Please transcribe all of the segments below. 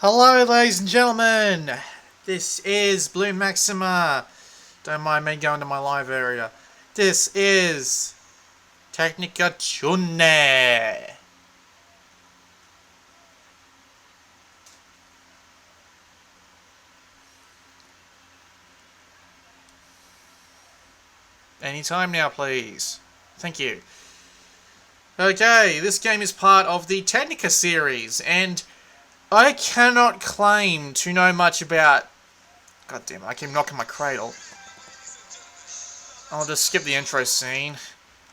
Hello, ladies and gentlemen. This is BlueMaxima. Don't mind me going to my live area. This is Technika. Anytime now, please. Thank you. Okay, this game is part of the Technika series, and I cannot claim to know much about... God damn it, I keep knocking my cradle. I'll just skip the intro scene.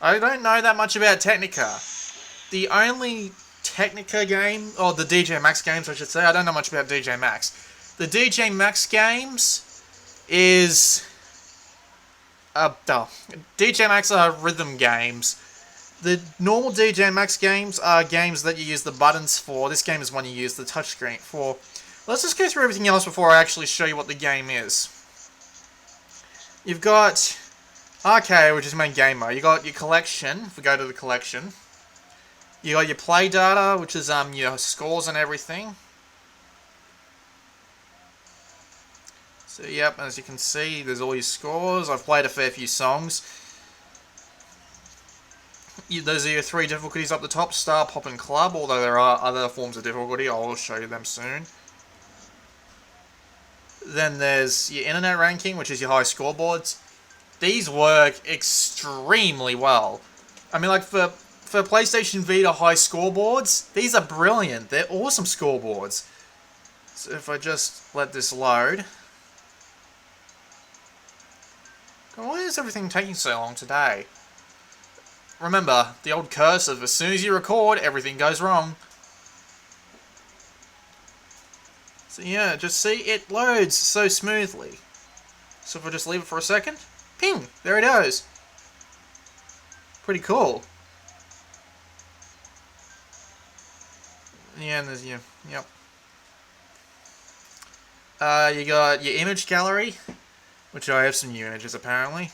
I don't know that much about Technika. The only Technika game, or the DJMAX games I should say, I don't know much about DJMAX. The DJMAX games is... DJMAX are rhythm games. The normal DJMAX games are games that you use the buttons for. This game is one you use the touchscreen for. Let's just go through everything else before I actually show you what the game is. You've got arcade, which is main game mode. You got your collection, if we go to the collection. You got your play data, which is your scores and everything. So yep, as you can see, there's all your scores. I've played a fair few songs. Those are your three difficulties up the top, Star, Pop and Club, although there are other forms of difficulty. I'll show you them soon. Then there's your internet ranking, which is your high scoreboards. These work extremely well. I mean, like, for PlayStation Vita high scoreboards, these are brilliant. They're awesome scoreboards. So if I just let this load... Why is everything taking so long today? Remember, the old curse of as soon as you record, everything goes wrong. So yeah, just see, it loads so smoothly. So if I just leave it for a second, ping, there it goes. Pretty cool. Yeah, and there's your, yep. You got your image gallery, which I have some new images apparently.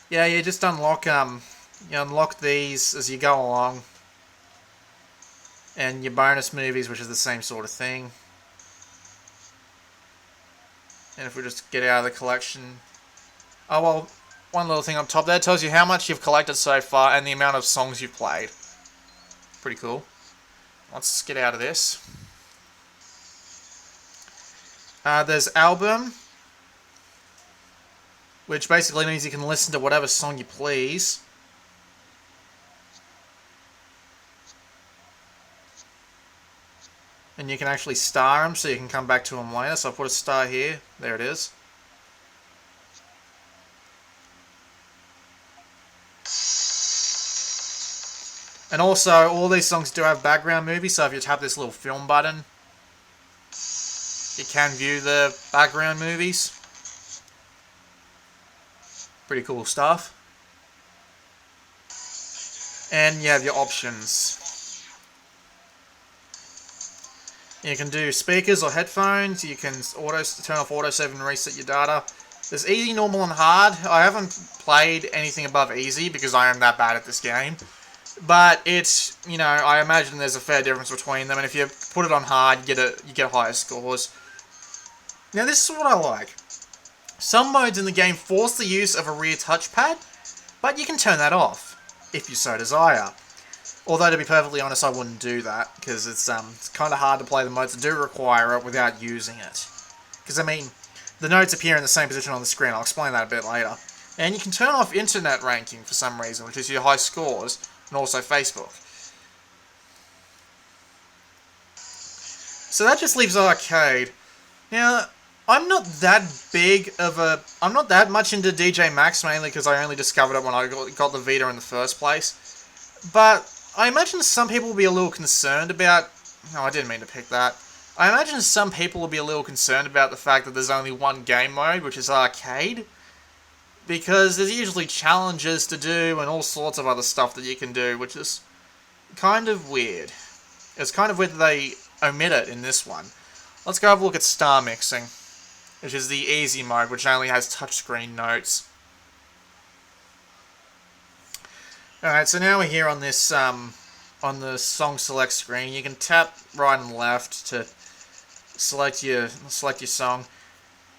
Yeah, you just unlock you unlock these as you go along. And your bonus movies, which is the same sort of thing. And if we just get out of the collection... Oh, well, one little thing up top there tells you how much you've collected so far and the amount of songs you've played. Pretty cool. Let's get out of this. There's album, which basically means you can listen to whatever song you please. And you can actually star them, so you can come back to them later. So I'll put a star here. There it is. And also, all these songs do have background movies, so if you tap this little film button, you can view the background movies. Pretty cool stuff. And you have your options. You can do speakers or headphones. You can turn off autosave and reset your data. There's easy, normal, and hard. I haven't played anything above easy because I am that bad at this game. But it's, you know, I imagine there's a fair difference between them. And if you put it on hard, you get higher scores. Now this is what I like. Some modes in the game force the use of a rear touchpad, but you can turn that off if you so desire. Although, to be perfectly honest, I wouldn't do that, because it's kind of hard to play the modes that do require it without using it. Because, I mean, the notes appear in the same position on the screen. I'll explain that a bit later. And you can turn off internet ranking for some reason, which is your high scores, and also Facebook. So that just leaves arcade. Now, I'm not that much into DJMAX, mainly because I only discovered it when I got the Vita in the first place. But I imagine some people will be a little concerned about... No, I didn't mean to pick that. I imagine some people will be a little concerned about the fact that there's only one game mode, which is arcade. Because there's usually challenges to do and all sorts of other stuff that you can do, which is kind of weird. It's kind of weird that they omit it in this one. Let's go have a look at star mixing, which is the easy mode, which only has touchscreen notes. Alright, so now we're here on this, on the song select screen. You can tap right and left to select your song.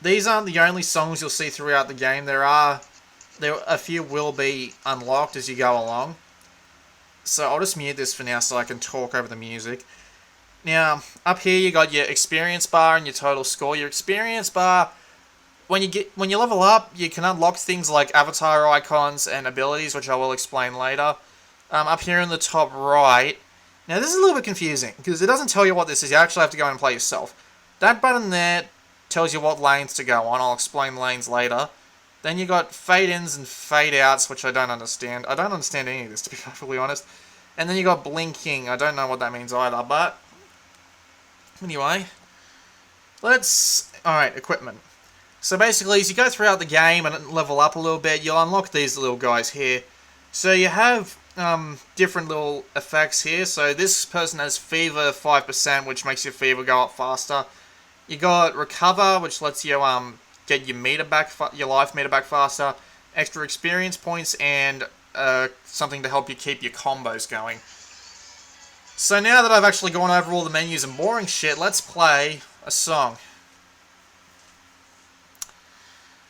These aren't the only songs you'll see throughout the game. There a few will be unlocked as you go along. So I'll just mute this for now so I can talk over the music. Now, up here you got your experience bar and your total score. Your experience bar, when you level up, you can unlock things like avatar icons and abilities, which I will explain later. Up here in the top right, now this is a little bit confusing because it doesn't tell you what this is. You actually have to go and play yourself. That button there tells you what lanes to go on. I'll explain lanes later. Then you got fade-ins and fade-outs, which I don't understand. I don't understand any of this, to be perfectly honest. And then you got blinking. I don't know what that means either, but anyway, alright, equipment. So basically, as you go throughout the game and level up a little bit, you'll unlock these little guys here. So you have different little effects here. So this person has fever 5%, which makes your fever go up faster. You got recover, which lets you get your meter back, your life meter back faster. Extra experience points, and something to help you keep your combos going. So now that I've actually gone over all the menus and boring shit, let's play a song.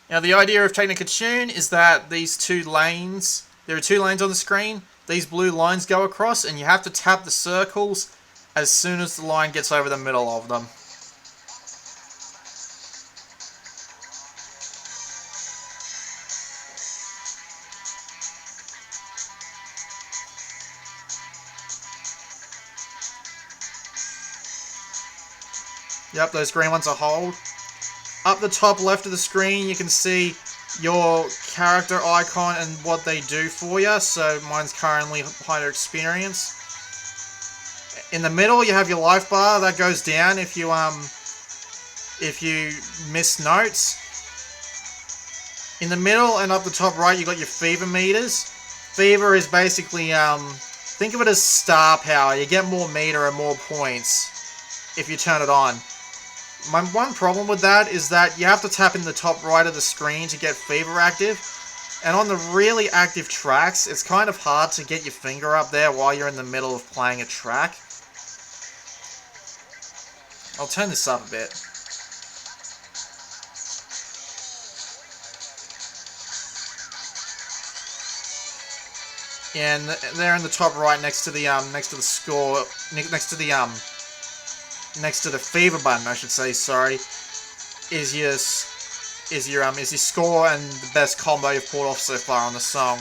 Now the idea of Technika Tune is that these two lanes, there are two lanes on the screen, these blue lines go across and you have to tap the circles as soon as the line gets over the middle of them. Yep, those green ones are hold. Up the top left of the screen, you can see your character icon and what they do for you. So mine's currently higher experience. In the middle, you have your life bar that goes down if you miss notes. In the middle and up the top right, you got your fever meters. Fever is basically think of it as star power. You get more meter and more points if you turn it on. My one problem with that is that you have to tap in the top right of the screen to get fever active. And on the really active tracks, it's kind of hard to get your finger up there while you're in the middle of playing a track. I'll turn this up a bit. And there in the top right, next to the score, next to the fever button, I should say, sorry, is your score and the best combo you've pulled off so far on the song.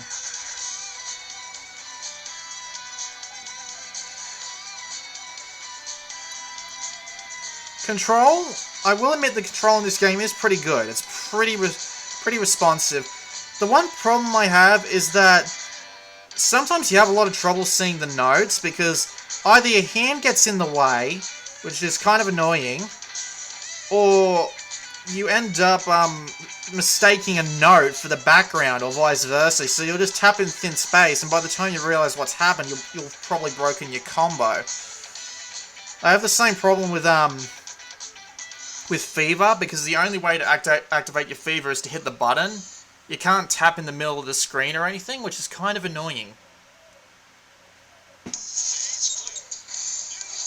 Control, I will admit the control in this game is pretty good. It's pretty responsive. The one problem I have is that sometimes you have a lot of trouble seeing the notes because either your hand gets in the way, which is kind of annoying, or you end up mistaking a note for the background or vice versa, so you'll just tap in thin space and by the time you realise what's happened, you'll probably broken your combo. I have the same problem with fever, because the only way to activate your fever is to hit the button. You can't tap in the middle of the screen or anything, which is kind of annoying.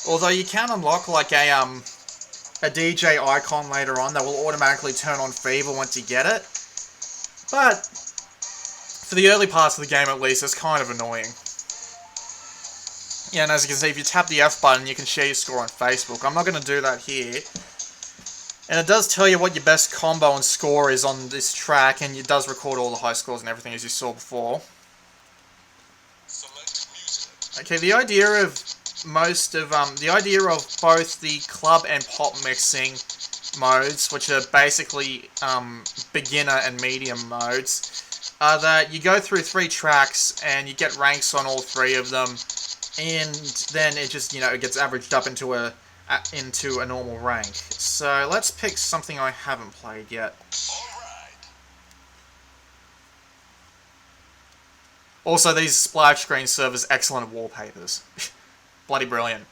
Although you can unlock like a DJ icon later on that will automatically turn on fever once you get it. But for the early parts of the game at least, it's kind of annoying. Yeah, and as you can see, if you tap the F button, you can share your score on Facebook. I'm not going to do that here. And it does tell you what your best combo and score is on this track, and it does record all the high scores and everything as you saw before. Okay, the idea of both the club and pop mixing modes, which are basically beginner and medium modes, are that you go through 3 tracks and you get ranks on all 3 of them, and then it just, it gets averaged up into a normal rank. So let's pick something I haven't played yet. Also, these splash screen servers excellent at wallpapers. Bloody brilliant.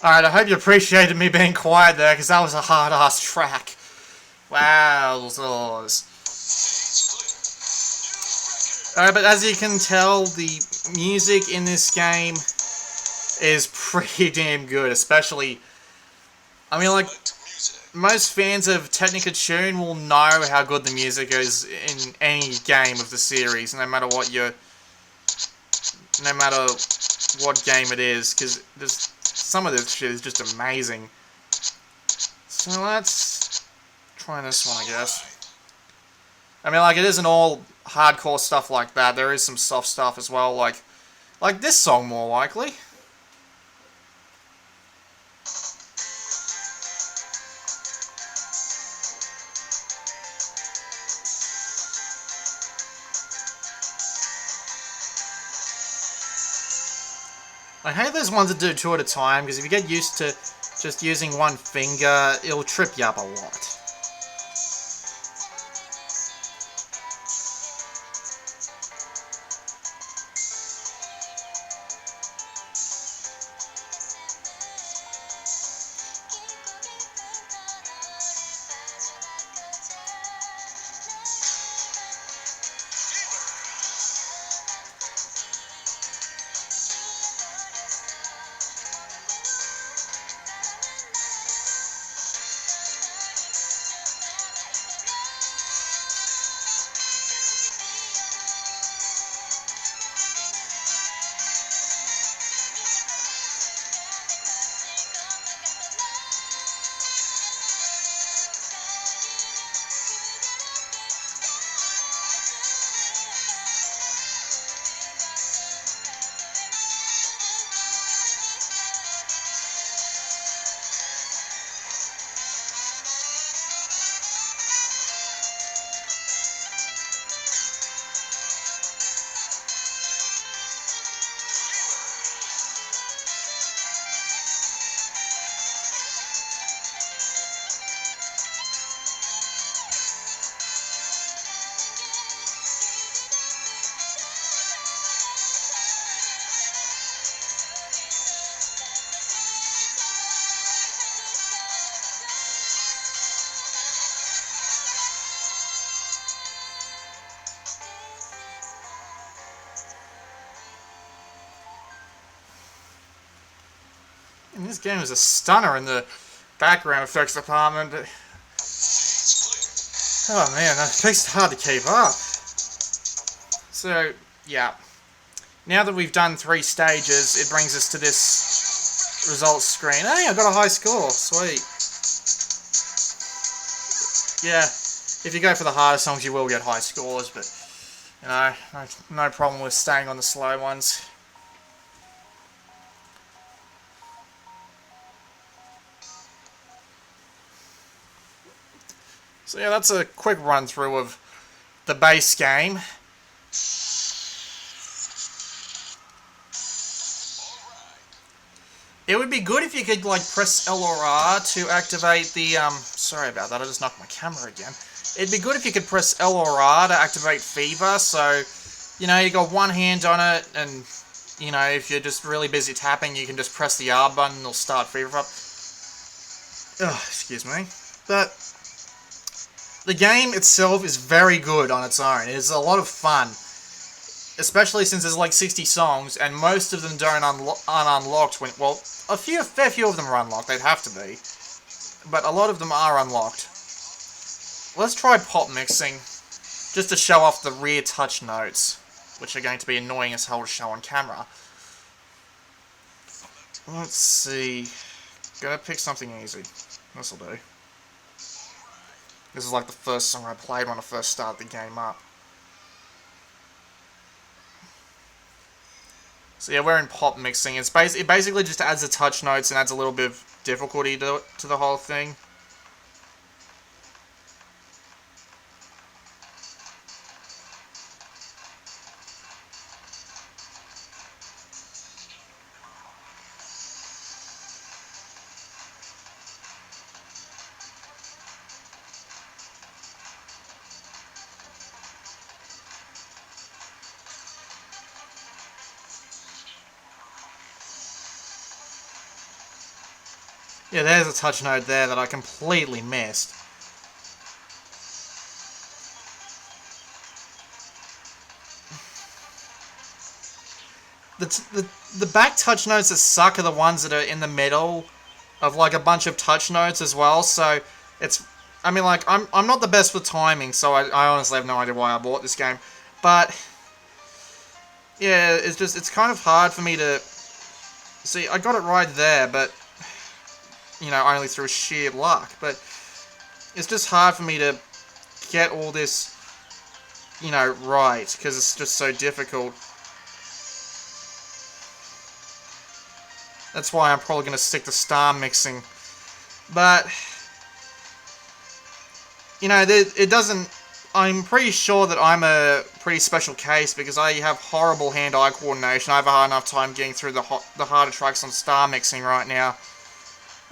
Alright, I hope you appreciated me being quiet there, because that was a hard-ass track. Wowzers. Alright, but as you can tell, the music in this game is pretty damn good, especially... I mean, like, most fans of Technika tune will know how good the music is in any game of the series, no matter what game it is, because some of this shit is just amazing. So let's try this one, I guess. I mean, like, it isn't all hardcore stuff like that. There is some soft stuff as well, like this song, more likely. I hate those ones that do two at a time, because if you get used to just using one finger, it'll trip you up a lot. And this game is a stunner in the background effects department. Oh man, that makes it hard to keep up. So, yeah. Now that we've done 3 stages, it brings us to this results screen. Hey, I got a high score. Sweet. Yeah, if you go for the harder songs, you will get high scores, but, you know, no problem with staying on the slow ones. So yeah, that's a quick run through of the base game. It would be good if you could, like, press L or R to activate the, sorry about that, I just knocked my camera again. It'd be good if you could press L or R to activate Fever, so, you know, you got one hand on it, and, you know, if you're just really busy tapping, you can just press the R button and it'll start Fever up. Ugh, excuse me. But the game itself is very good on its own. It's a lot of fun. Especially since there's like 60 songs, and most of them aren't unlocked when... Well, a fair few of them are unlocked. They'd have to be. But a lot of them are unlocked. Let's try pop mixing, just to show off the rear touch notes, which are going to be annoying as hell to show on camera. Let's see... Gonna pick something easy. This'll do. This is like the first song I played when I first started the game up. So yeah, we're in pop mixing. It basically just adds the touch notes and adds a little bit of difficulty to the whole thing. Yeah, there's a touch node there that I completely missed. The back touch nodes that suck are the ones that are in the middle of like a bunch of touch nodes as well. So it's, I mean, like I'm not the best with timing, so I honestly have no idea why I bought this game. But yeah, it's kind of hard for me to see. I got it right there, but you know, only through sheer luck. But it's just hard for me to get all this, you know, right because it's just so difficult. That's why I'm probably going to stick to star mixing. But, you know, it doesn't... I'm pretty sure that I'm a pretty special case because I have horrible hand-eye coordination. I have a hard enough time getting through the harder tracks on star mixing right now.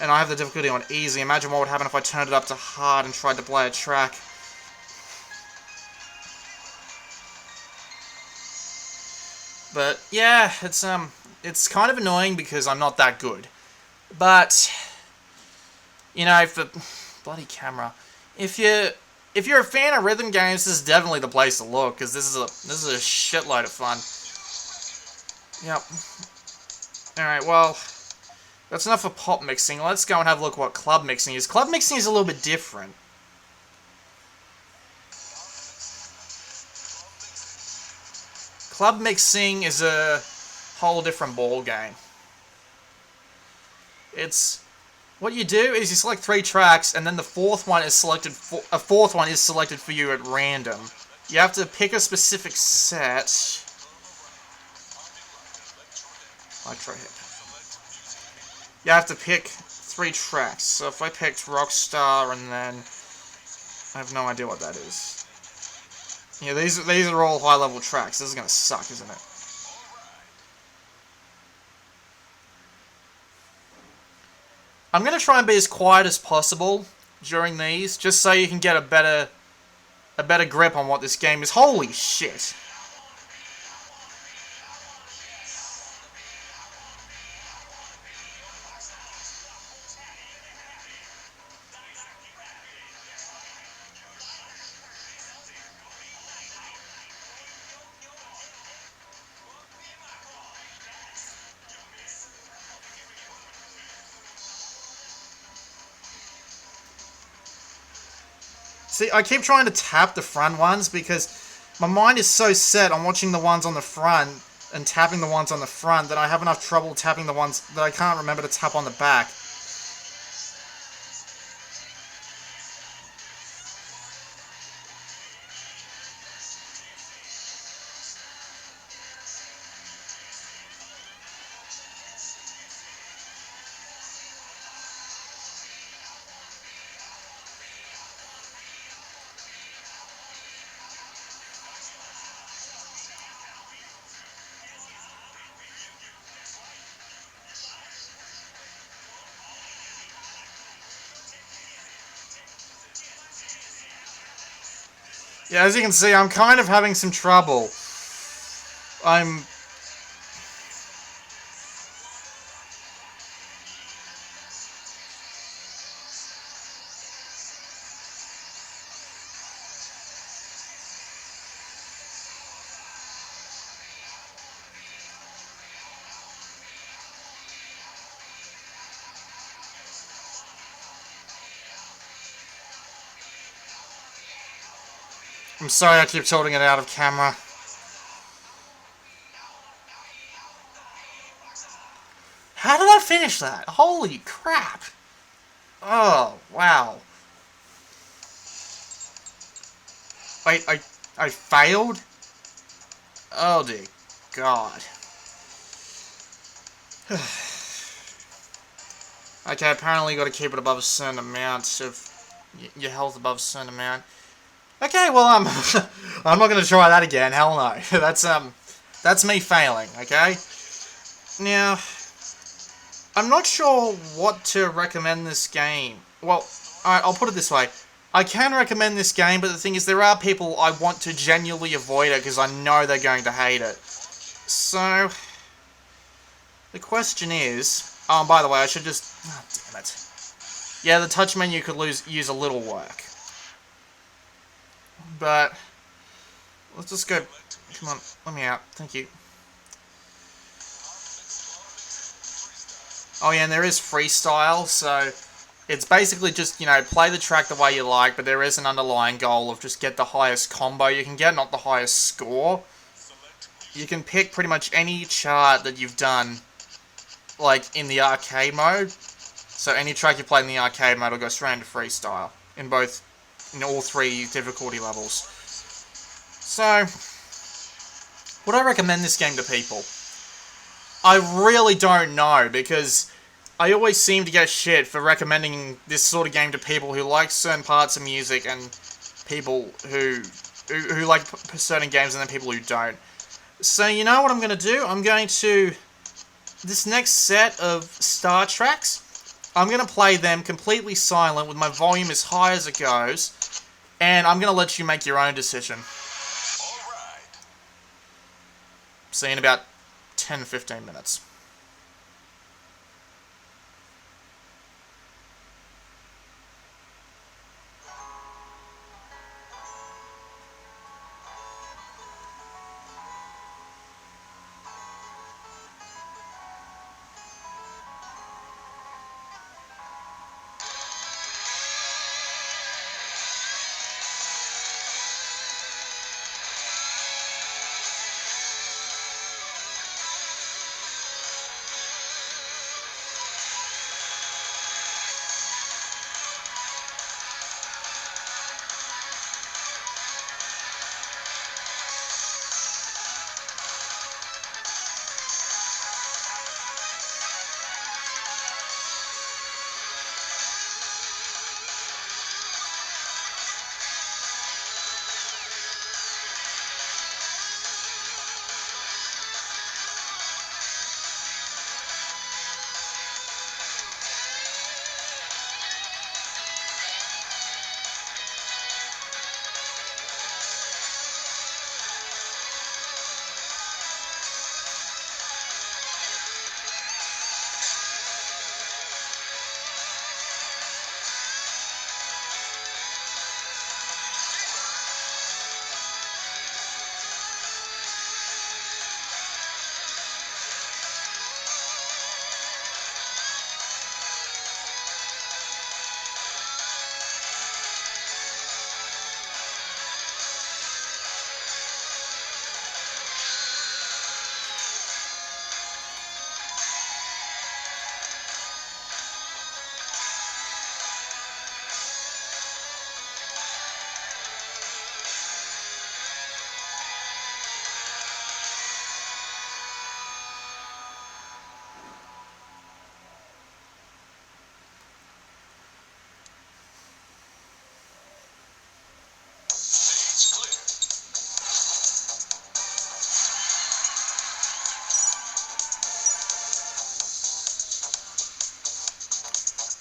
And I have the difficulty on easy. Imagine what would happen if I turned it up to hard and tried to play a track. But, yeah, it's kind of annoying because I'm not that good. But, you know, for bloody camera, if you're a fan of rhythm games, this is definitely the place to look because this is a shitload of fun. Yep. All right, well, that's enough for pop mixing. Let's go and have a look at what club mixing is. Club mixing is a little bit different. Club mixing is a whole different ball game. It's what you do is you select 3 tracks, and then the fourth one is selected. A fourth one is selected for you at random. You have to pick a specific set. Electro hip. You have to pick 3 tracks. So if I picked Rockstar, and then I have no idea what that is. Yeah, these are all high-level tracks. This is gonna suck, isn't it? I'm gonna try and be as quiet as possible during these, just so you can get a better grip on what this game is. Holy shit! See, I keep trying to tap the front ones because my mind is so set on watching the ones on the front and tapping the ones on the front that I have enough trouble tapping the ones that I can't remember to tap on the back. Yeah, as you can see, I'm kind of having some trouble. I'm sorry I keep tilting it out of camera. How did I finish that? Holy crap! Oh, wow. Wait, I failed? Oh dear God. Okay, apparently you gotta keep it above a certain amount of your health above a certain amount. Okay, well, I'm not gonna try that again, hell no. That's me failing, okay? Now, I'm not sure what to recommend this game. Well, alright, I'll put it this way. I can recommend this game, but the thing is, there are people I want to genuinely avoid it because I know they're going to hate it. So, the question is... Oh, by the way, I should just... Oh, damn it. Yeah, the touch menu could use a little work. But let's just go. Come on, let me out. Thank you. Oh yeah, and there is freestyle, so it's basically just, you know, play the track the way you like, but there is an underlying goal of just get the highest combo you can get, not the highest score. You can pick pretty much any chart that you've done, like, in the arcade mode. So any track you play in the arcade mode will go straight into freestyle, in all three difficulty levels. So, would I recommend this game to people? I really don't know, because I always seem to get shit for recommending this sort of game to people who like certain parts of music and people who like certain games and then people who don't. So you know what I'm going to do? I'm going to... This next set of star tracks, I'm going to play them completely silent with my volume as high as it goes, and I'm going to let you make your own decision. See you in about 10-15 minutes.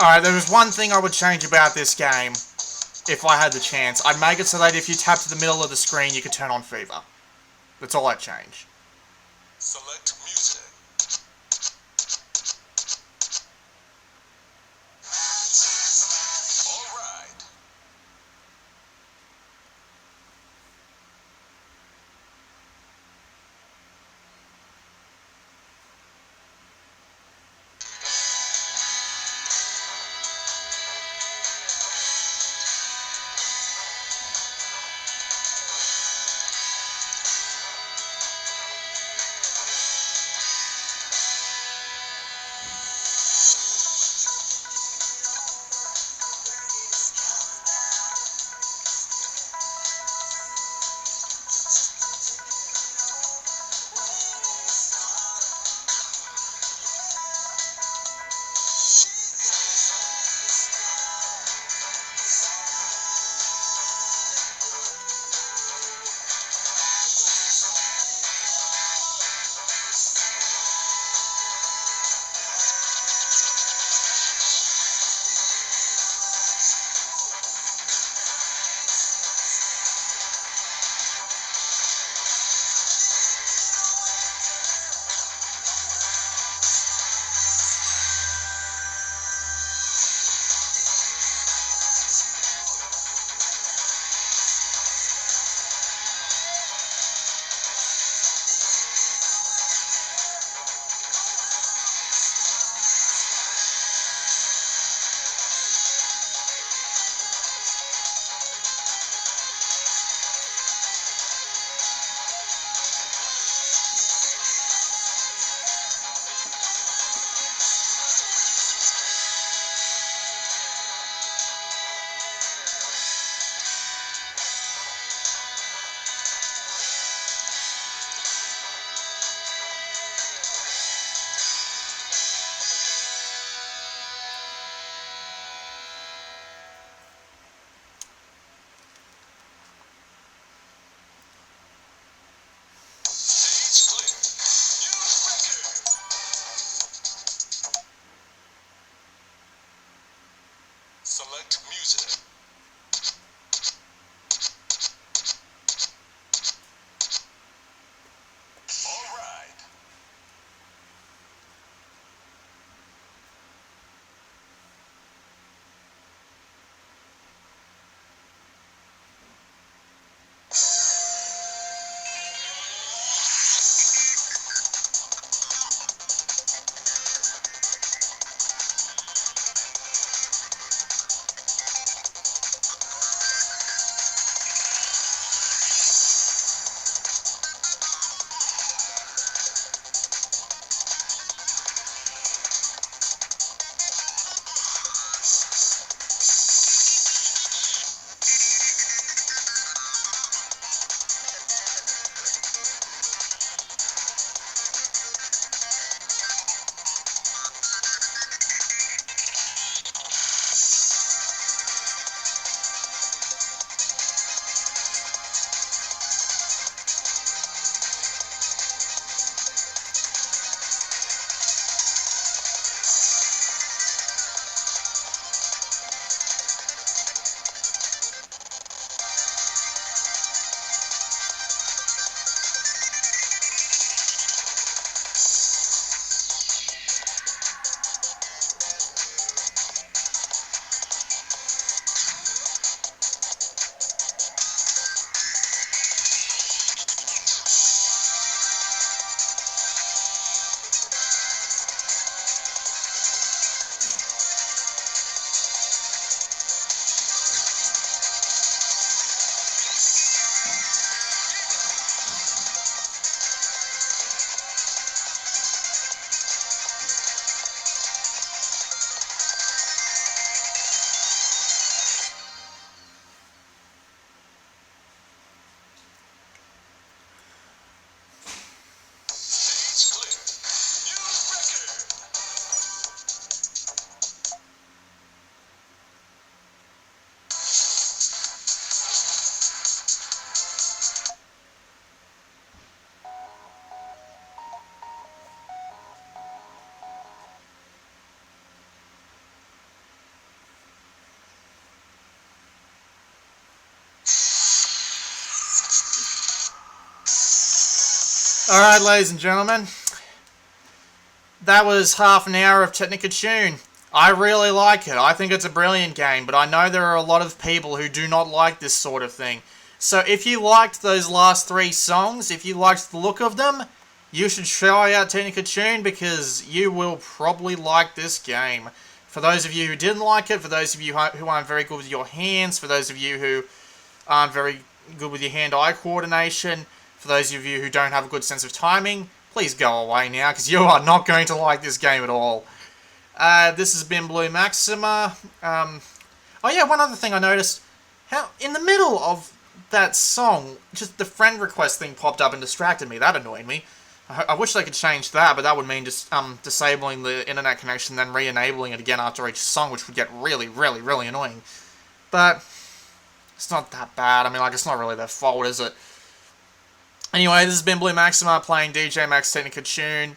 Alright, there was one thing I would change about this game, if I had the chance. I'd make it so that if you tap to the middle of the screen, you could turn on Fever. That's all I'd change. Select music. Select music. All right. Alright, ladies and gentlemen, that was half an hour of Technika Tune. I really like it. I think it's a brilliant game, but I know there are a lot of people who do not like this sort of thing. So if you liked those last 3 songs, if you liked the look of them, you should try out Technika Tune because you will probably like this game. For those of you who didn't like it, for those of you who aren't very good with your hands, for those of you who aren't very good with your hand-eye coordination, for those of you who don't have a good sense of timing, please go away now, because you are not going to like this game at all. This has been BlueMaxima. Oh yeah, one other thing I noticed. How in the middle of that song, just the friend request thing popped up and distracted me. That annoyed me. I wish they could change that, but that would mean just disabling the internet connection, then re-enabling it again after each song, which would get really, really, really annoying. But it's not that bad. I mean, like, it's not really their fault, is it? Anyway, this has been BlueMaxima playing DJMAX Technika Tune.